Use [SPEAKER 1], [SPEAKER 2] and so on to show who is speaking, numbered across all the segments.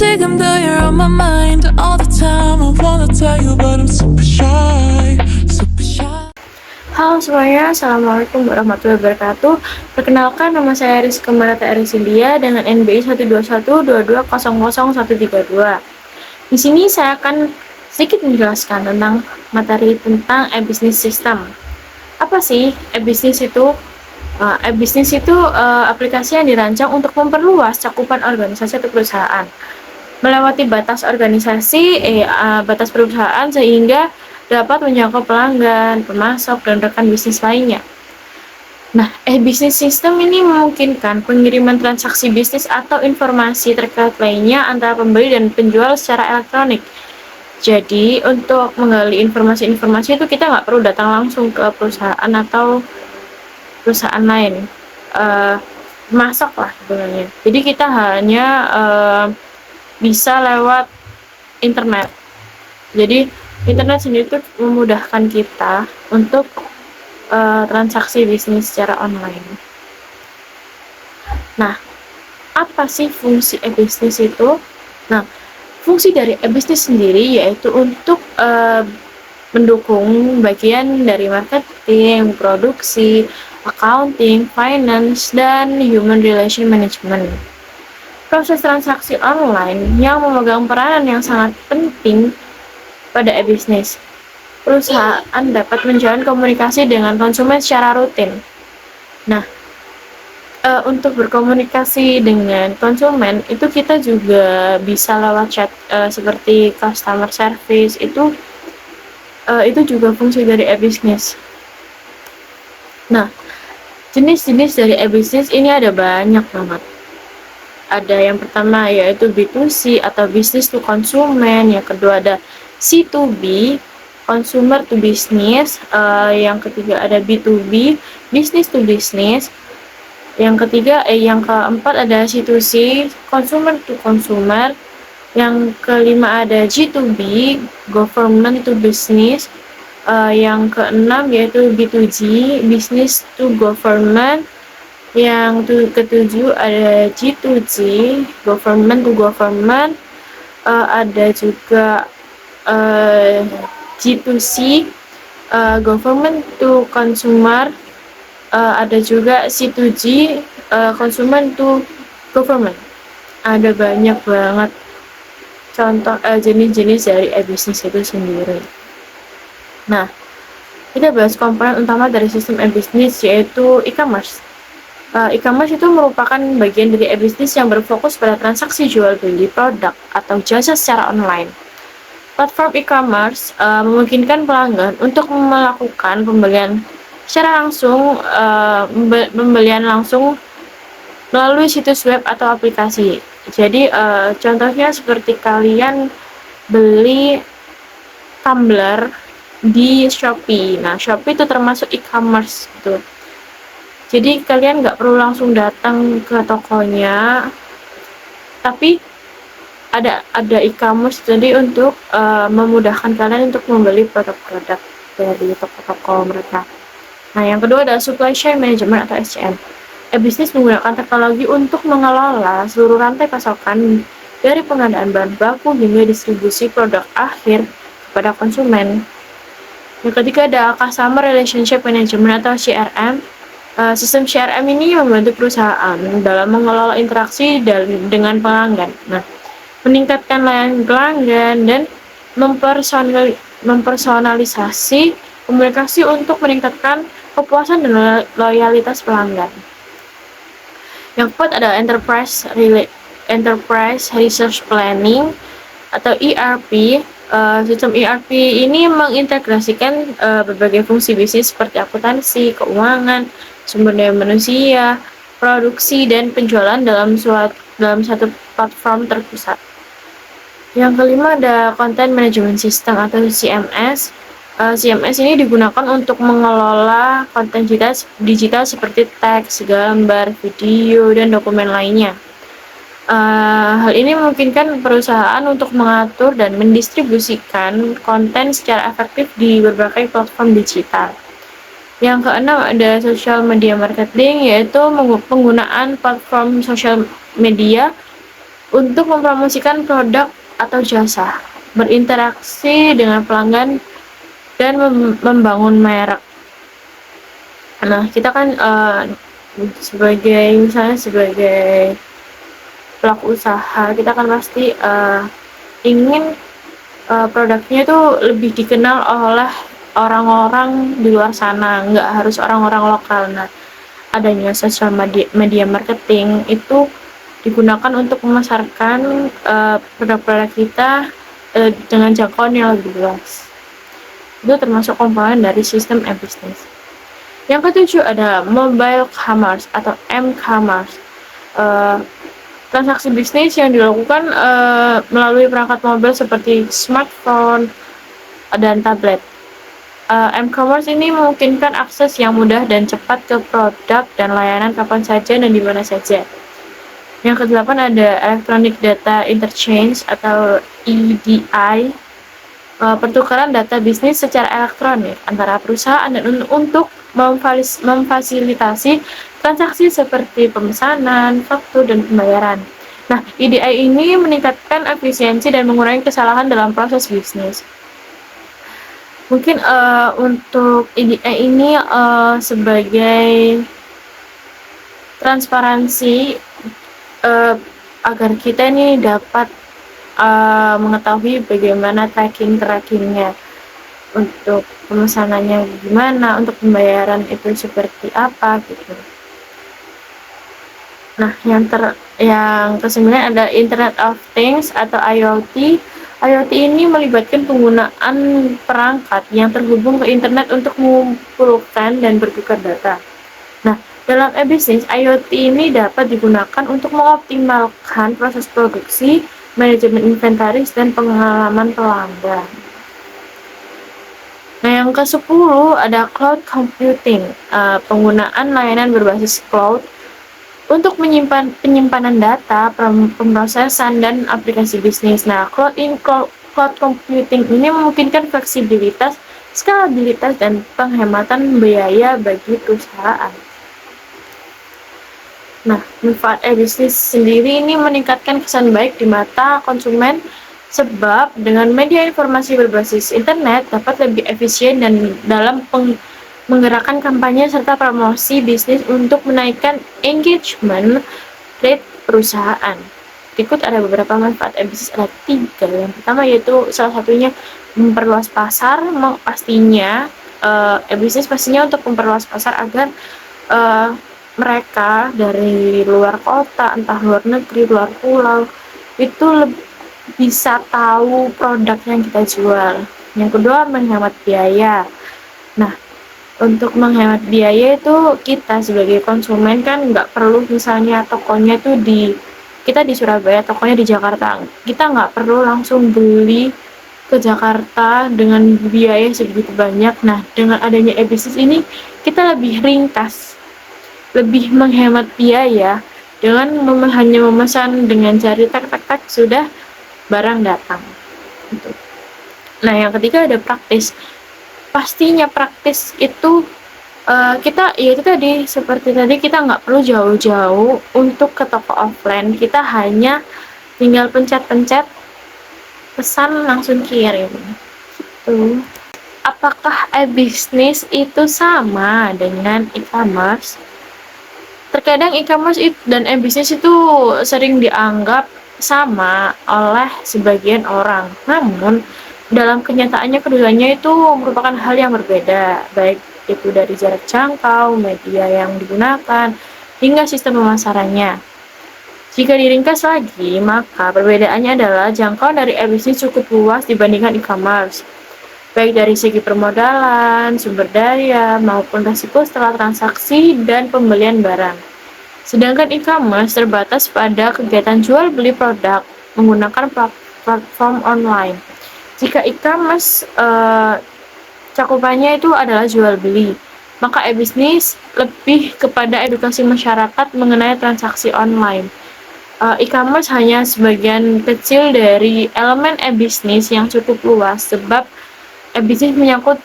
[SPEAKER 1] Damn, though you're on my mind all the time. I wanna tell you, but I'm super shy, super shy.
[SPEAKER 2] Halo semuanya, Assalamualaikum warahmatullahi wabarakatuh. Perkenalkan, nama saya Rizka Marata Erisindia dengan NBI 12122000132. Di sini saya akan sedikit menjelaskan tentang materi tentang e-business system. Apa sih e-business itu? E-business itu aplikasi yang dirancang untuk memperluas cakupan organisasi atau perusahaan melewati batas organisasi, batas perusahaan sehingga dapat menjangkau pelanggan, pemasok, dan rekan bisnis lainnya. Nah, business system ini memungkinkan pengiriman transaksi bisnis atau informasi terkait lainnya antara pembeli dan penjual secara elektronik. Jadi, untuk menggali informasi-informasi itu kita nggak perlu datang langsung ke perusahaan atau perusahaan lain. Masuk lah sebenarnya. Jadi kita hanya bisa lewat internet. Jadi internet sendiri itu memudahkan kita untuk transaksi bisnis secara online. Nah, apa sih fungsi e-bisnis itu? Nah, fungsi dari e-bisnis sendiri yaitu untuk mendukung bagian dari marketing, produksi, accounting, finance, dan human relation management. Proses transaksi online yang memegang peranan yang sangat penting pada e-bisnis. Perusahaan dapat menjalin komunikasi dengan konsumen secara rutin. Nah, untuk berkomunikasi dengan konsumen itu kita juga bisa lewat chat seperti customer service itu juga fungsi dari e-bisnis. Nah, jenis-jenis dari e-bisnis ini ada banyak banget. Ada yang pertama yaitu B2C atau business to consumer, yang kedua ada C2B, consumer to business, yang ketiga ada B2B, business to business, yang keempat ada C2C, consumer to consumer, yang kelima ada G2B, government to business, yang keenam yaitu B2G, business to government, yang ketujuh ada G2G, government to government, ada juga G2C, government to consumer, ada juga C2G, consumer to government. Ada banyak banget contoh jenis-jenis dari e-business itu sendiri. Nah, kita bahas komponen utama dari sistem e-business yaitu e-commerce. E-commerce itu merupakan bagian dari e-business yang berfokus pada transaksi jual beli produk atau jasa secara online. Platform e-commerce memungkinkan pelanggan untuk melakukan pembelian secara langsung, pembelian langsung melalui situs web atau aplikasi. Jadi contohnya seperti kalian beli tumbler di Shopee. Nah, Shopee itu termasuk e-commerce gitu. Jadi kalian nggak perlu langsung datang ke tokonya, tapi ada e-commerce jadi untuk memudahkan kalian untuk membeli produk-produk dari toko-toko mereka. Nah, yang kedua adalah supply chain management atau SCM. E-bisnis menggunakan teknologi untuk mengelola seluruh rantai pasokan dari pengadaan bahan baku hingga distribusi produk akhir kepada konsumen. Yang ketiga ada customer relationship management atau CRM. Sistem CRM ini membantu perusahaan dalam mengelola interaksi dengan pelanggan. Nah, meningkatkan layanan pelanggan dan mempersonalisasi komunikasi untuk meningkatkan kepuasan dan loyalitas pelanggan. Yang keempat ada Enterprise Research Planning atau ERP. Sistem ERP ini mengintegrasikan berbagai fungsi bisnis seperti akuntansi, keuangan, sumber daya manusia, produksi, dan penjualan dalam satu platform terpusat. Yang kelima ada Content Management System atau CMS. CMS ini digunakan untuk mengelola konten digital seperti teks, gambar, video, dan dokumen lainnya. Hal ini memungkinkan perusahaan untuk mengatur dan mendistribusikan konten secara efektif di berbagai platform digital. Yang keenam ada social media marketing, yaitu penggunaan platform sosial media untuk mempromosikan produk atau jasa, berinteraksi dengan pelanggan, dan membangun merek. Nah, kita kan sebagai pelaku usaha, kita kan pasti ingin produknya itu lebih dikenal oleh orang-orang di luar sana, nggak harus orang-orang lokal. Nah, adanya sosial media marketing itu digunakan untuk memasarkan produk-produk kita dengan jangkauan yang lebih luas. Itu termasuk komponen dari sistem e-business. Yang ketujuh ada mobile commerce atau m-commerce. Transaksi bisnis yang dilakukan melalui perangkat mobile seperti smartphone dan tablet. M-commerce ini memungkinkan akses yang mudah dan cepat ke produk dan layanan kapan saja dan di mana saja. Yang kedelapan ada Electronic Data Interchange atau EDI, pertukaran data bisnis secara elektronik antara perusahaan dan untuk memfasilitasi transaksi seperti pemesanan, faktur, dan pembayaran. Nah, EDI ini meningkatkan efisiensi dan mengurangi kesalahan dalam proses bisnis. Mungkin untuk EDI ini sebagai transparansi agar kita nih dapat mengetahui bagaimana trackingnya untuk pemesanannya gimana, untuk pembayaran itu seperti apa gitu. Nah, yang kesembilan ada Internet of Things atau IoT. IoT ini melibatkan penggunaan perangkat yang terhubung ke internet untuk mengumpulkan dan bertukar data. Nah, dalam e-business, IoT ini dapat digunakan untuk mengoptimalkan proses produksi, manajemen inventaris, dan pengalaman pelanggan. Nah, yang ke-10 ada cloud computing, penggunaan layanan berbasis cloud untuk penyimpanan data, pemrosesan, dan aplikasi bisnis. Nah, cloud computing ini memungkinkan fleksibilitas, skalabilitas, dan penghematan biaya bagi perusahaan. Nah, manfaat e-bisnis sendiri ini meningkatkan kesan baik di mata konsumen, sebab dengan media informasi berbasis internet dapat lebih efisien dan dalam menggerakkan kampanye serta promosi bisnis untuk menaikkan engagement rate perusahaan. Berikut ada beberapa manfaat e-bisnis, ada 3. Yang pertama yaitu salah satunya memperluas pasar. Pastinya e-bisnis pastinya untuk memperluas pasar agar mereka dari luar kota, entah luar negeri, luar pulau, itu bisa tahu produk yang kita jual. Yang kedua, menghemat biaya. Nah, untuk menghemat biaya itu kita sebagai konsumen kan nggak perlu misalnya tokonya tuh kita di Surabaya, tokonya di Jakarta. Kita nggak perlu langsung beli ke Jakarta dengan biaya segitu banyak. Nah, dengan adanya e-bisnis ini kita lebih ringkas, lebih menghemat biaya dengan hanya memesan dengan jari tak sudah barang datang. Nah, yang ketiga ada praktis. Pastinya praktis itu kita ya itu tadi seperti tadi kita nggak perlu jauh-jauh untuk ke toko offline, kita hanya tinggal pencet-pencet pesan langsung kirim gitu. Apakah e-bisnis itu sama dengan e-commerce? Terkadang e-commerce dan e-bisnis itu sering dianggap sama oleh sebagian orang. Namun, dalam kenyataannya keduanya itu merupakan hal yang berbeda, baik itu dari jarak jangkau, media yang digunakan, hingga sistem pemasarannya. Jika diringkas lagi, maka perbedaannya adalah jangkauan dari e-bisnis cukup luas dibandingkan e-commerce, baik dari segi permodalan, sumber daya, maupun resiko setelah transaksi dan pembelian barang. Sedangkan e-commerce terbatas pada kegiatan jual beli produk menggunakan platform online. Jika e-commerce cakupannya itu adalah jual beli, maka e-bisnis lebih kepada edukasi masyarakat mengenai transaksi online. E-commerce hanya sebagian kecil dari elemen e-bisnis yang cukup luas, sebab e-bisnis menyangkut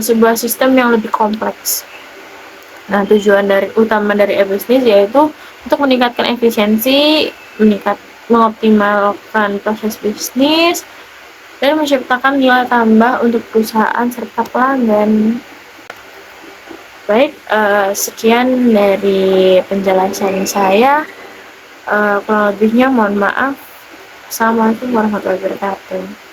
[SPEAKER 2] sebuah sistem yang lebih kompleks. Nah, tujuan utama dari e-bisnis yaitu untuk meningkatkan efisiensi, mengoptimalkan proses bisnis, dan menciptakan nilai tambah untuk perusahaan serta pelanggan. Baik, sekian dari penjelasan saya. Kurang lebihnya mohon maaf. Assalamualaikum warahmatullahi wabarakatuh.